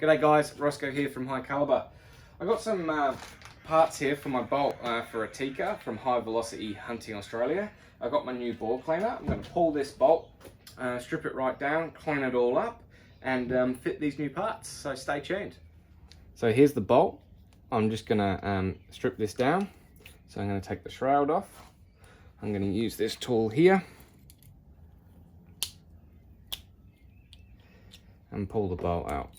G'day guys, Roscoe here from High Caliber. I got some parts here for my bolt for a Tikka from High Velocity Hunting Australia. I got my new ball cleaner. I'm going to pull this bolt, strip it right down, clean it all up, and fit these new parts. So stay tuned. So here's the bolt. I'm just going to strip this down. So I'm going to take the shroud off. I'm going to use this tool here and pull the bolt out.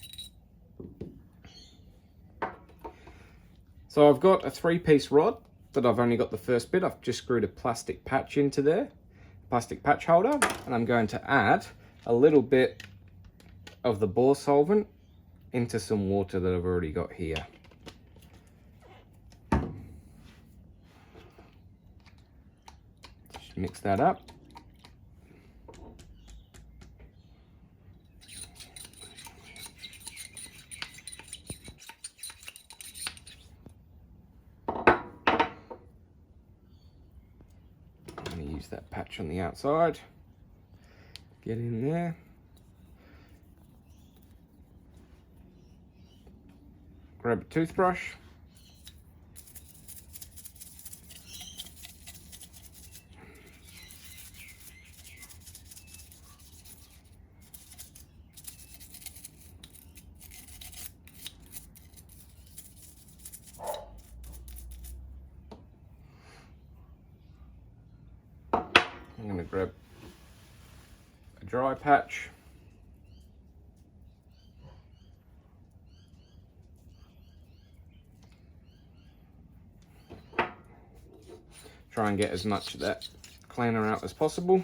So I've got a 3-piece rod that I've only got the first bit. I've just screwed a plastic patch into there, plastic patch holder, and I'm going to add a little bit of the bore solvent into some water that I've already got here. Just mix that up. Use that patch on the outside, get in there, grab a toothbrush, I'm going to grab a dry patch, try and get as much of that cleaner out as possible.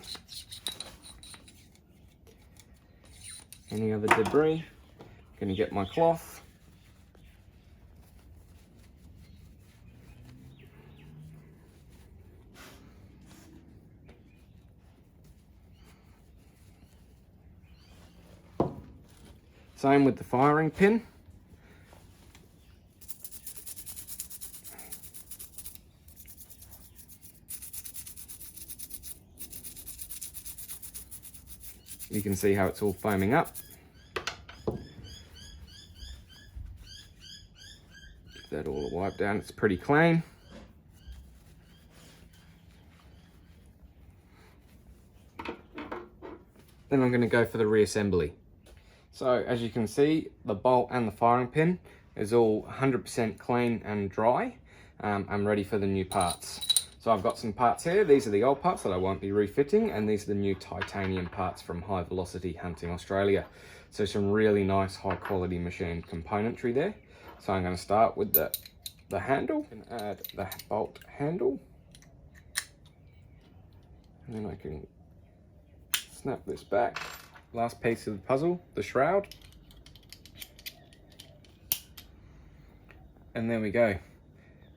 Any other debris, I'm going to get my cloth. Same with the firing pin. You can see how it's all foaming up. Give that all a wipe down, it's pretty clean. Then I'm going to go for the reassembly. So as you can see, the bolt and the firing pin is all 100% clean and dry. I'm ready for the new parts. So I've got some parts here. These are the old parts that I won't be refitting, and these are the new titanium parts from High Velocity Hunting Australia. So some really nice high quality machined componentry there. So I'm going to start with the handle and add the bolt handle. And then I can snap this back. Last piece of the puzzle, the shroud. And there we go.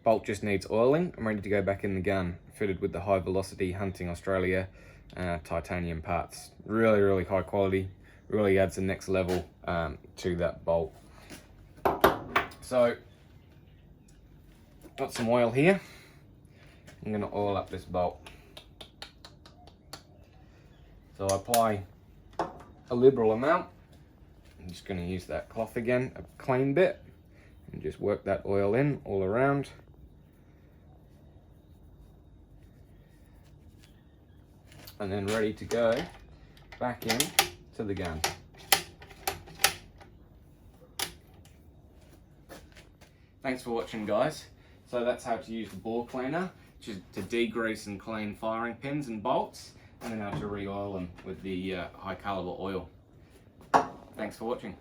Bolt just needs oiling. I'm ready to go back in the gun, fitted with the High Velocity Hunting Australia titanium parts. Really, really high quality. Really adds the next level to that bolt. So, got some oil here. I'm going to oil up this bolt. So I apply a liberal amount. I'm just going to use that cloth again, a clean bit, and just work that oil in all around. And then ready to go back in to the gun. Thanks for watching, guys. So that's how to use the bore cleaner to degrease and clean firing pins and bolts, and then how to re-oil them with the high caliber oil. Thanks for watching.